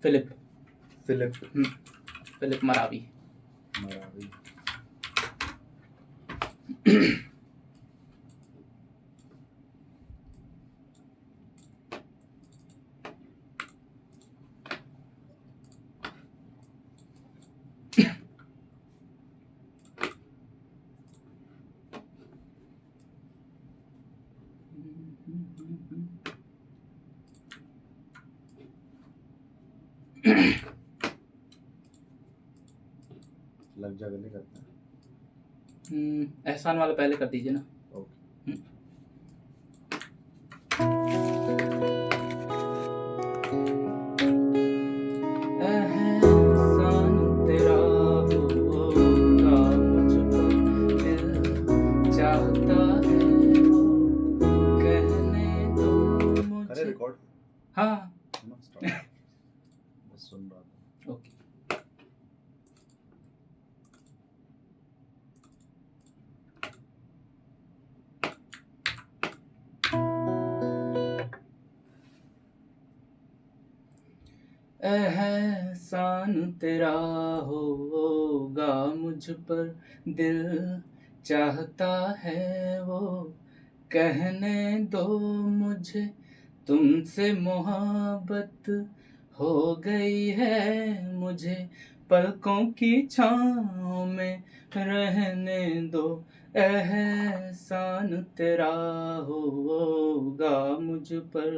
Philip. Philip Philip Marawi. Marawi. लग जा गले करता है। एहसान वाला पहले कर दीजिए ना। ओके। एहसान तेरा होगा मुझ पर, दिल चाहता है वो कहने दो करे मुझे। रिकॉर्ड। हाँ बस सुन रहा था। ओके। एहसान तेरा होगा मुझ पर, दिल चाहता है वो कहने दो मुझे, तुमसे मोहब्बत हो गई है मुझे, पलकों की छाँव में रहने दो। एहसान तेरा होगा मुझ पर।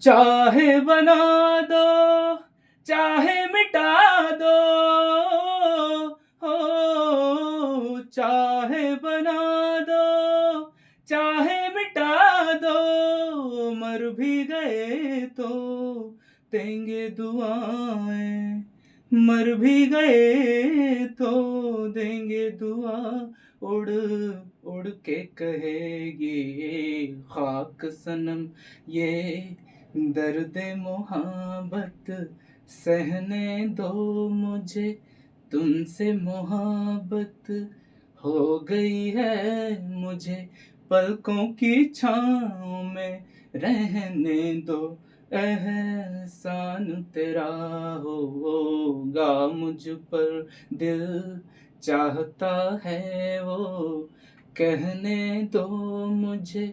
चाहे बना दो चाहे मिटा दो, हो चाहे बना दो चाहे मिटा दो, मर भी गए तो देंगे दुआएं, मर भी गए तो देंगे दुआ। उड़ उड़ के कहेगी खाक सनम ये दर्द मोहब्बत सहने दो मुझे, तुमसे मोहब्बत हो गई है मुझे, पलकों की छाँव में रहने दो। एहसान तेरा होगा मुझ पर, दिल चाहता है वो कहने दो मुझे,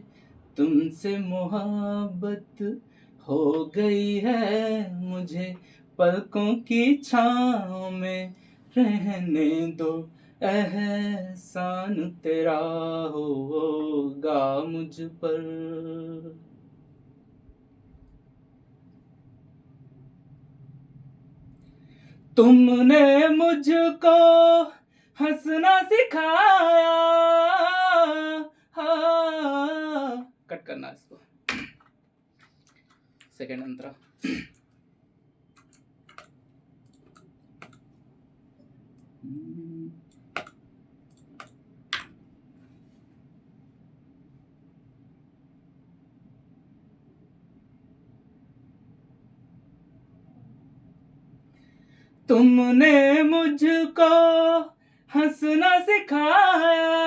तुमसे मोहब्बत हो गई है मुझे, पलकों की छाँव में रहने दो। एहसान तेरा होगा मुझ पर। तुमने मुझको हंसना सिखाया, हाँ कट करना इसको, सेकंड अंतरा। तुमने मुझको हंसना सिखाया,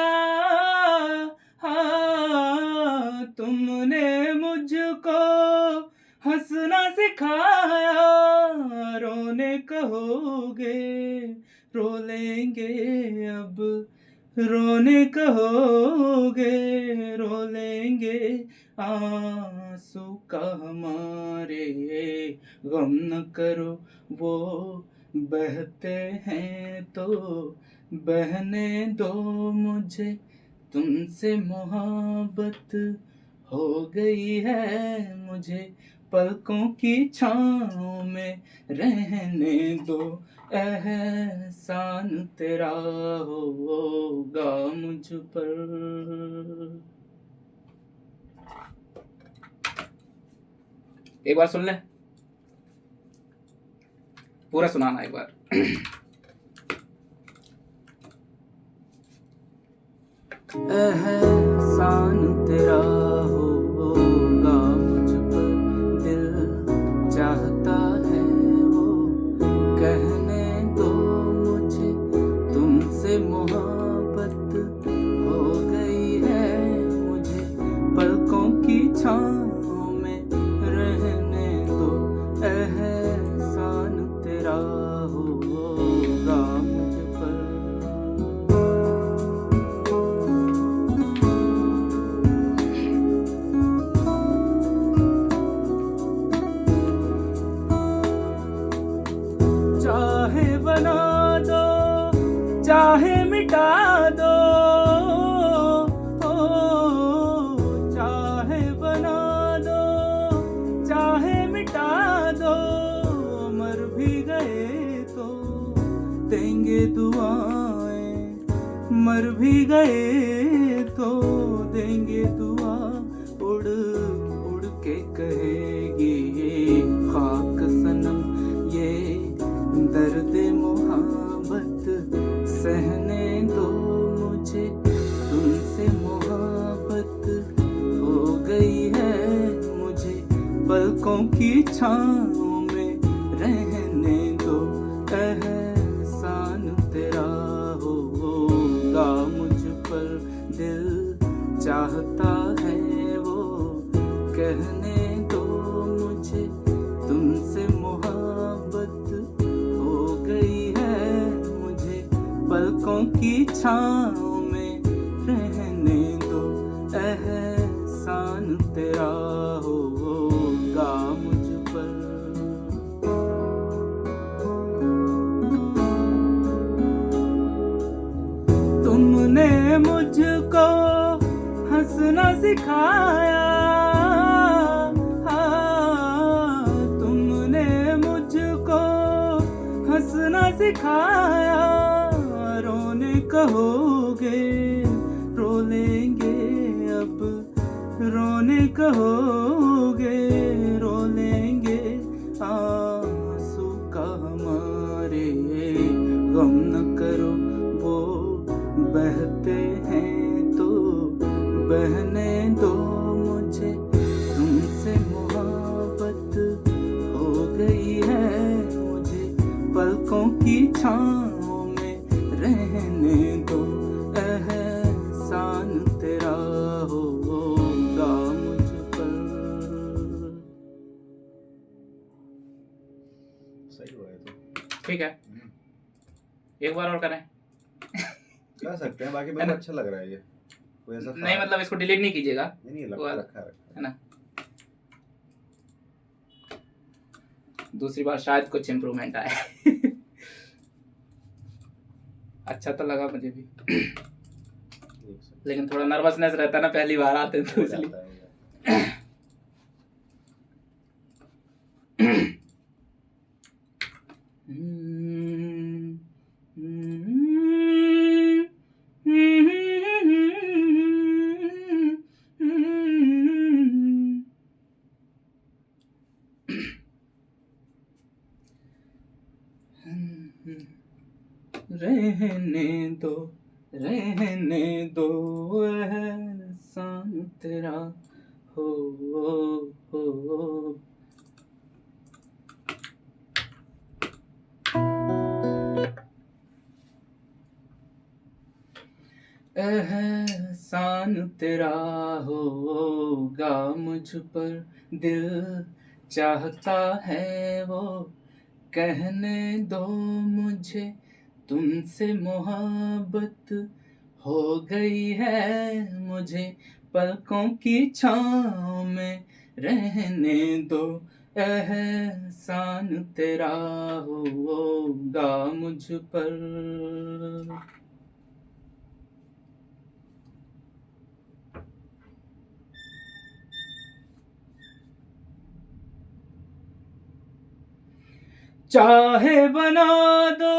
हाँ तुमने मुझको हंसना सिखाया, रोने कहोगे रो लेंगे अब, रोने कहोगे रो लेंगे, आंसू का हमारे गम न करो, वो बहते हैं तो बहने दो मुझे, तुमसे मोहब्बत हो गई है मुझे, पलकों की छाँव में रहने दो। एहसान तेरा होगा मुझ पर। एक बार सुन ले, पूरा सुनाना एक बार। एहसान तेरा होगा मुझ पर, दिल चाहता है वो कहने दो मुझे, मोहब्बत हो गई है मुझे, पलकों की छाँव में रहने दो, एहसान तेरा होगा मुझ पर। चाहे बना दो चाहे मिटा दो, चाहे बना दो चाहे मिटा दो, मर भी गए तो देंगे दुआएं, मर भी गए तो देंगे दुआ, उड़ उड़ के कहेगी ये खाक सनम, ये दर्द मोहब्बत सहने दो मुझे, तुमसे मोहब्बत हो गई है मुझे, पलकों की छाँव में रहने दो, एहसान तेरा होगा मुझ पर। दिल चाहता है वो कहने दो मुझे, तुमसे मोहब्बत हो गई है मुझे, पलकों की छाँव में रहने दो, एहसान तेरा होगा मुझ पर। तुमने मुझको हंसना सिखाया, तुमने मुझको हंसना सिखाया, रोने कहोगे रो लेंगे अब, रोने कहोगे रो लेंगे, आंसू का हमारे गम न करो, वो बहते हैं तो बहने दो मुझे, तुमसे मोहब्बत हो गई है मुझे, पलकों की छाँव में रहने दो, एहसान तेरा होगा मुझ पर। सही हुआ है तो। ठीक है, एक बार और करें? कर सकते हैं, बाकी मेरे को अच्छा लग रहा है ये, कोई ऐसा नहीं मतलब इसको डिलीट नहीं कीजिएगा, नहीं वो वाला, रखा है ना। दूसरी बार शायद कुछ इम्प्रूवमेंट आए। अच्छा तो लगा मुझे भी, लेकिन थोड़ा नर्वसनेस रहता है ना, पहली बार आते हैं तो इसलिए। रहने दो एहसान तेरा हो। एहसान तेरा होगा मुझ पर, दिल चाहता है वो कहने दो मुझे, तुमसे मोहब्बत हो गई है मुझे, पलकों की छाँव में रहने दो, एहसान तेरा होगा मुझ पर। चाहे बना दो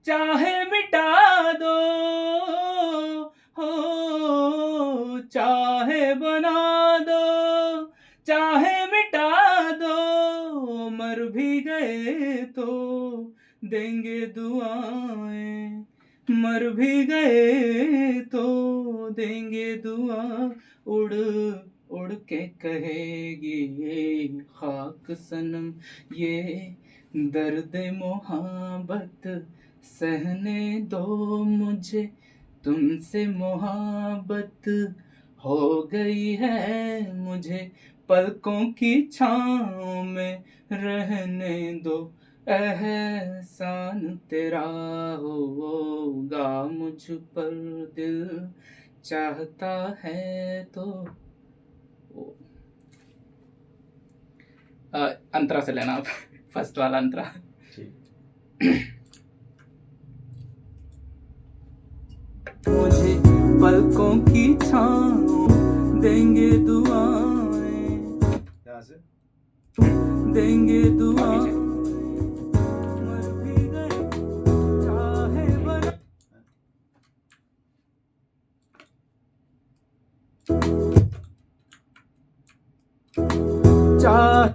चाहे मिटा दो, हो चाहे बना दो चाहे मिटा दो, मर भी गए तो देंगे दुआएं, मर भी गए तो देंगे दुआ, उड़ उड़ के कहेगी ये खाक सनम, ये दर्द मोहब्बत सहने दो मुझे तुमसे मोहब्बत हो गई है मुझे पलकों की छाँव में रहने दो एहसान तेरा होगा मुझ पर दिल चाहता है तो अंतरा से लेना आप फर्स्ट वाला अंतरा। मुझे पलकों की छाँव देंगे दुआएं यहाँ से देंगे दुआएं मर भी गए चाहे बना चाहे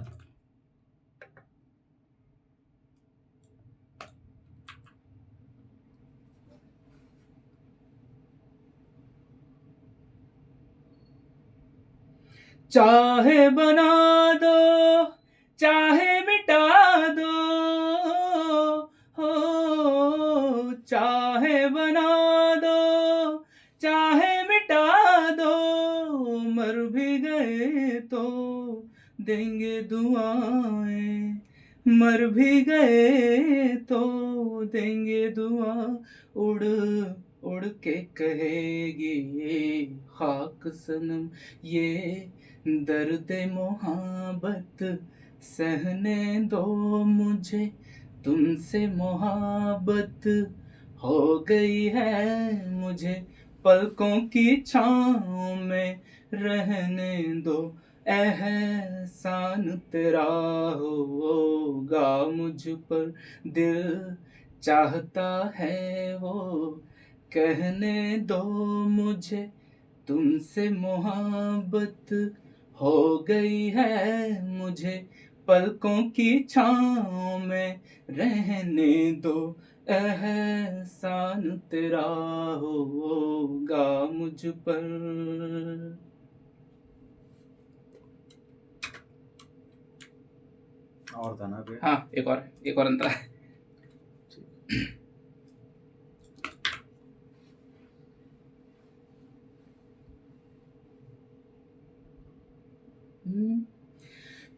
चाहे बना दो चाहे मिटा दो हो चाहे बना दो चाहे मिटा दो मर भी गए तो देंगे दुआएं मर भी गए तो देंगे दुआ उड़ उड़ के कहेगी ये खाक सनम ये दर्द मोहब्बत सहने दो मुझे तुमसे मोहब्बत हो गई है मुझे पलकों की छाँव में रहने दो एहसान तेरा होगा मुझ पर दिल चाहता है वो कहने दो मुझे तुमसे मोहब्बत हो गई है मुझे पलकों की छाँव में रहने दो एहसान तेरा होगा मुझ पर। और था ना पे हाँ एक और अंतरा है।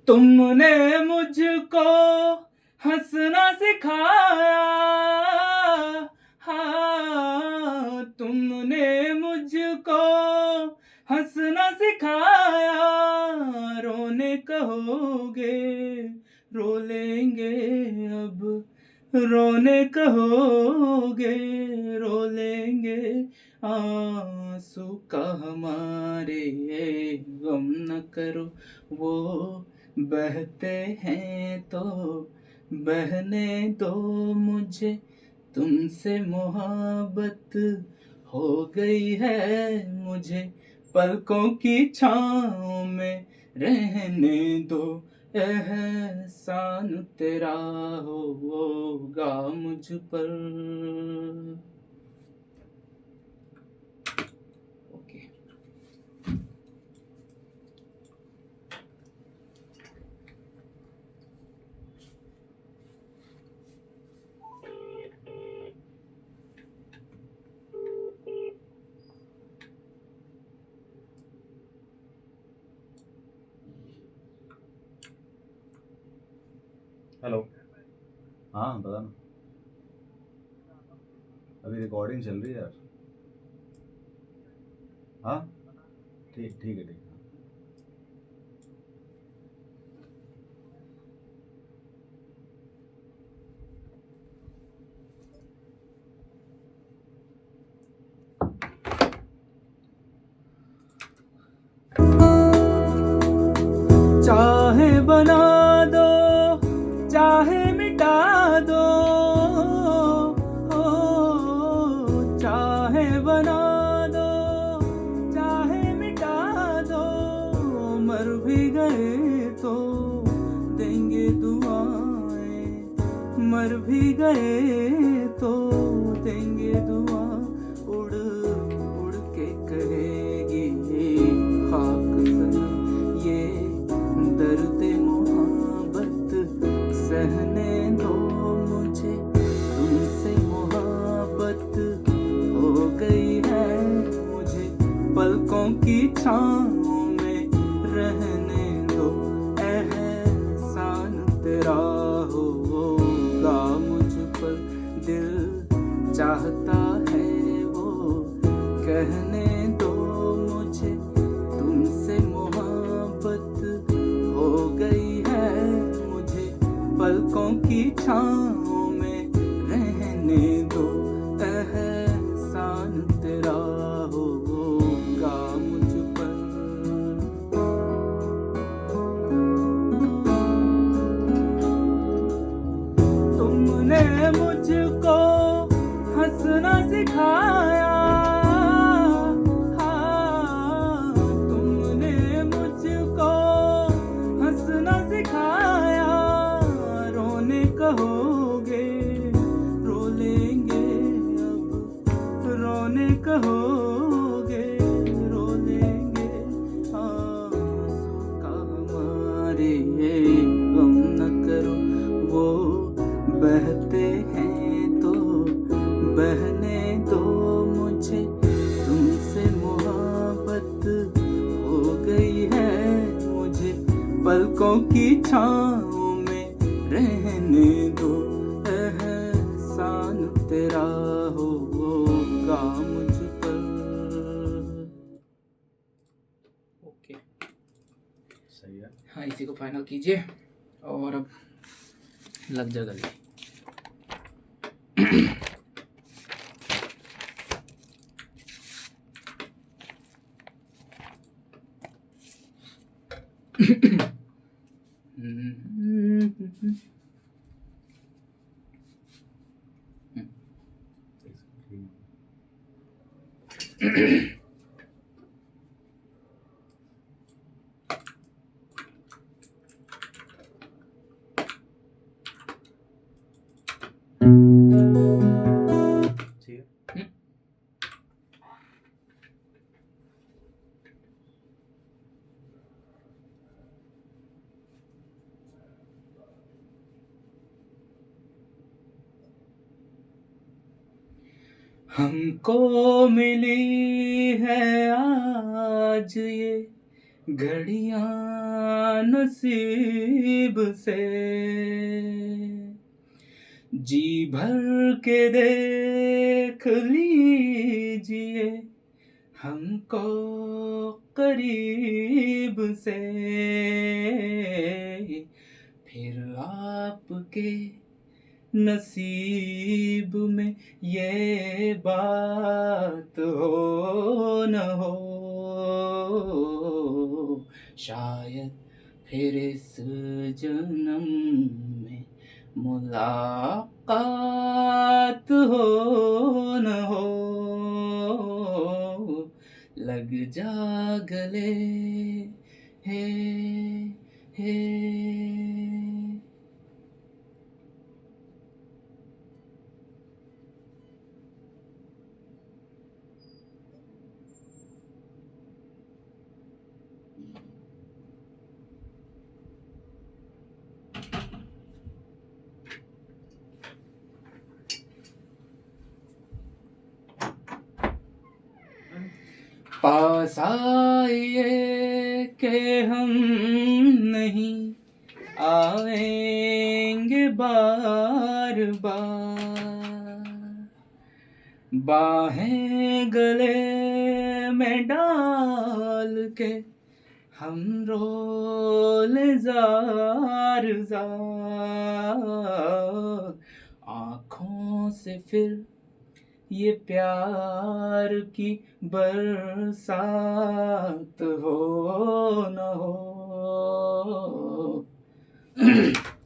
तुमने मुझको हंसना सिखाया हाँ तुमने मुझको हंसना सिखाया रोने कहोगे रो लेंगे अब रोने कहोगे रो लेंगे आंसू का हमारे गम न करो वो बहते हैं तो बहने दो मुझे तुमसे मोहब्बत हो गई है मुझे पलकों की छाँव में रहने दो एहसान तेरा होगा मुझ पर। ओके हेलो हाँ बता ना अभी रिकॉर्डिंग चल रही है यार। हाँ ठीक ठीक है ठीक है। चाहे बना दो चाहे मिटा दो चाहे बना दो चाहे मिटा दो मर भी गए तो देंगे दुआएं मर भी गए तो देंगे दुआ उड़ उड़ के कहेगी ये खाक सनम ये दर्द मोहब्बत सहने दो मुझे तुमसे मोहब्बत छाँव में रहने दो, एहसान तेरा होगा मुझ पर, दिल चाहता है वो कहने दो मुझे, तुमसे मोहब्बत हो गई है मुझे, पलकों की छाँव में रहने दो, एहसान तेरा होगा मुझ पर। तुमने मुझको हंसना सिखाया, हाँ, तुमने मुझको हंसना सिखाया, रोने कहोगे रो लेंगे अब, रोने कहोगे रो लेंगे, आंसू का हमारे गम न करो, वो बहते हैं तो बहने दो मुझे, तुमसे मोहब्बत हो गई है मुझे, पलकों की छाँव में रहने दो, एहसान तेरा होगा मुझ पर। ओके, सही है। हाँ, इसी को फाइनल कीजिए और अब लग जा गले। ठीक है। हमको मिली है आज ये घड़ियां नसीब से, जी भर के देख लीजिए हमको करीब से, फिर आपके नसीब में ये बात हो न हो, शायद फिर इस जन्म में मुलाकात हो न हो, लग जा गले हे। पास आइए के हम नहीं आएंगे बार बार, बाहें गले में डाल के हम रोले जार जार, आँखों से फिर ये प्यार की बरसात हो न हो।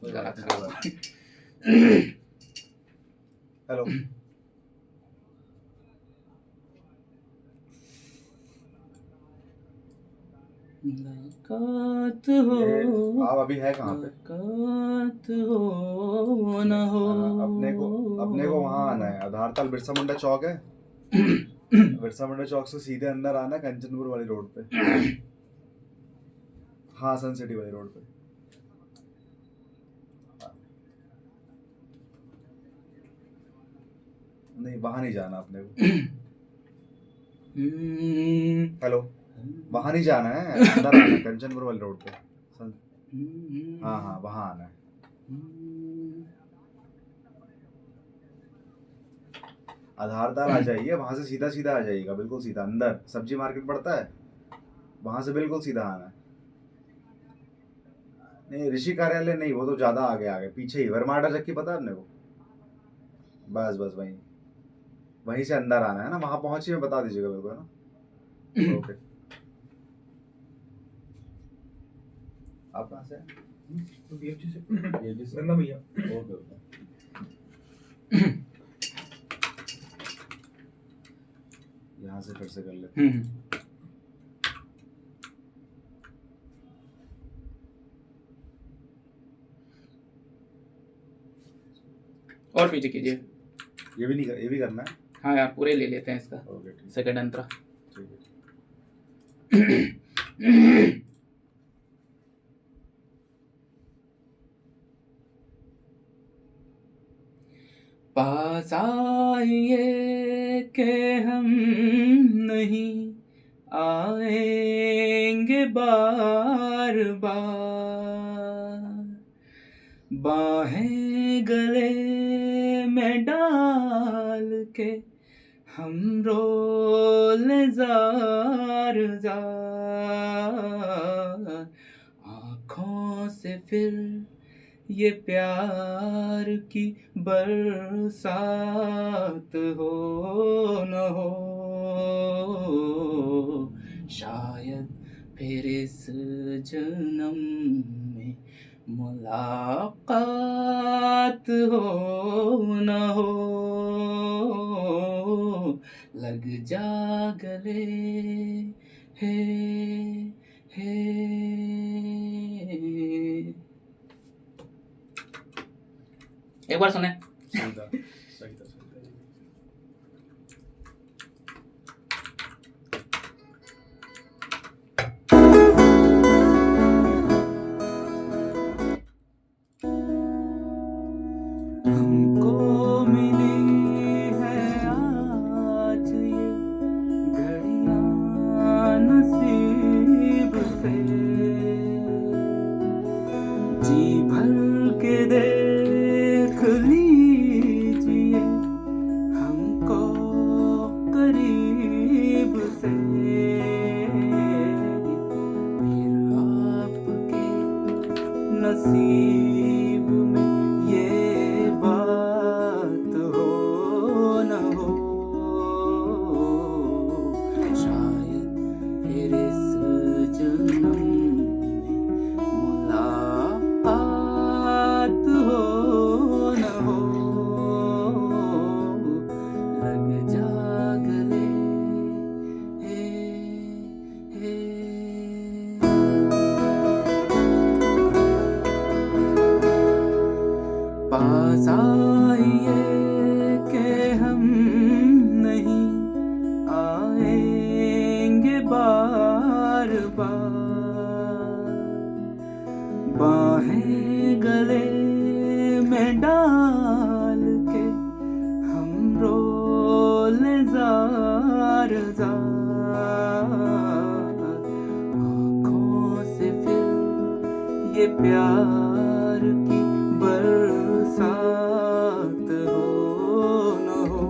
गला खराब। हेलो। मुलाकात हो, आप अभी है कहाँ पे? मुलाकात हो न हो। अपने को वहाँ आना है, आधारताल बिरसा मुंडा चौक है। बिरसा मुंडा चौक से सीधे अंदर आना है, कंचनपुर वाली रोड पे। हाँ, सन सिटी वाली रोड पे। नहीं, वहाँ नहीं जाना अपने को। हेलो। वहां नहीं जाना है, अंदर आना है, कंचनपुर वाले रोड पे। हाँ हाँ, वहां आना है। आधारताल आ जाइए, वहां से सीधा सीधा आ जाइएगा, बिल्कुल सीधा अंदर सब्जी मार्केट पड़ता है, वहां से बिल्कुल सीधा आना है। नहीं, ऋषि कार्यालय नहीं, वो तो ज्यादा आगे आगे पीछे ही, वर्माडा चक्की पता है अपने को? बस बस वहीं वहीं से अंदर आना है ना, वहां पहुंची मैं बता दीजिएगा मेरे को, है ना? ओके। आप कहाँ से हैं? बीएफसी से ये से? गंगा भैया। Okay okay. यहाँ से फिर से कर लेते हैं। और पीछे कीजिए। ये भी नहीं ये भी करना है? हाँ यार, पूरे ले लेते हैं इसका। ओके ठीक सेकंड अंतरा। ठीक है। पास आइए के हम नहीं आएंगे बार बार, बाहें गले में डाल के हम रोले जार जार, आँखों से फिर ये प्यार की बरसात हो न हो, शायद फिर इस जन्म में मुलाकात हो न हो, लग जा गले हे हे। एक बार सुने। सही था, सही था, सही था। हमको मिली है आज ये घड़ियां नसीब से, जी भर के देख लीजिए हमको करीब से, फिर आपके नसीब में ये बात हो न हो, शायद फिर इस जन्म में मुलाकात हो न हो, लग जा गले हे हे। पास आइए के हम नहीं आएंगे बार बार, बाहें गले में डाल के हम रोले जार जार, आँखों से फिर ये प्यार की बरसात हो न हो,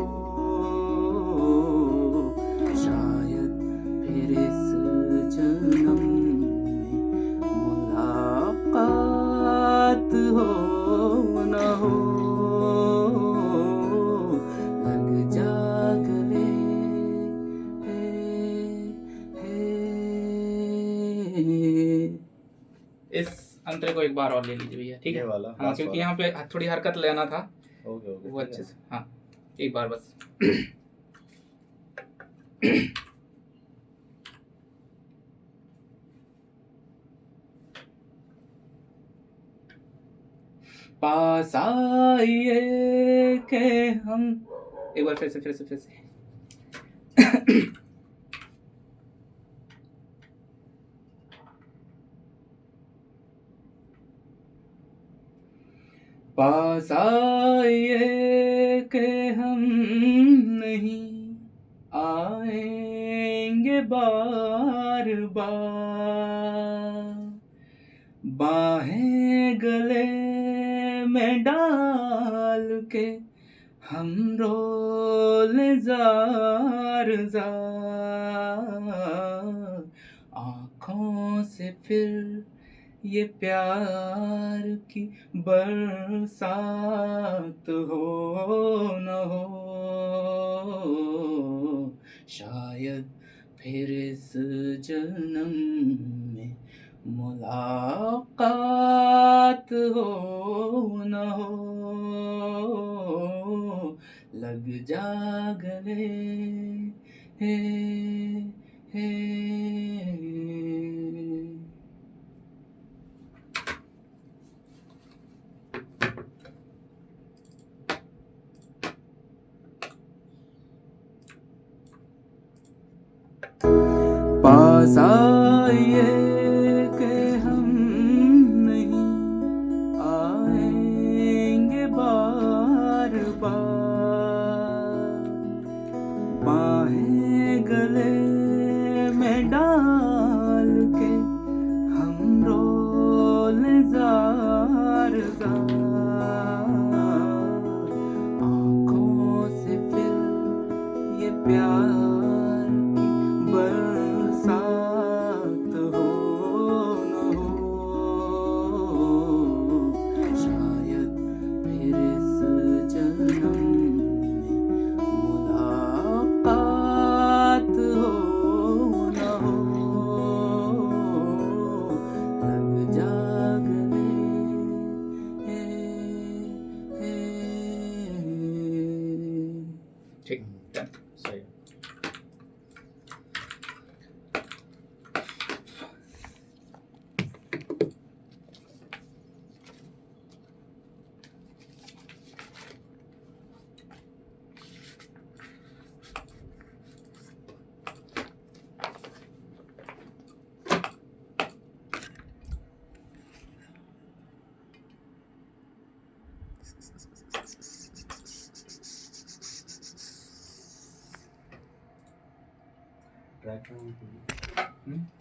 शायद फिर इस जन्म में मुलाकात हो न हो, लग जा गले हे हे। इस अंतरे को एक बार और ले लीजिए भैया, ठीक है? ये वाला, हाँ, last क्योंकि वाला। यहाँ पे थोड़ी हरकत लेना था, ओके ओके, वो ठीक अच्छे है। से। हाँ, एक बार बस। पास आइए के हम, एक बार फिर से। पास आइए के हम नहीं आएंगे बार बार, बाहें गले में डाल के हम रोले जार जार, आँखों से फिर ये प्यार की बरसात हो न हो, शायद फिर इस जन्म में मुलाकात हो न हो, लग जा गले हे हे। पास आइए कि हम नहीं आएंगे बार बार, बाहें गले में डाल के हम रोले जार जार, आँखों से फिर ये प्यार की बरसात हो न हो, शायद फिर इस जन्म में मुलाकात हो न हो, लग जा गले हे हे। ठीक डन। सही। ट्रैक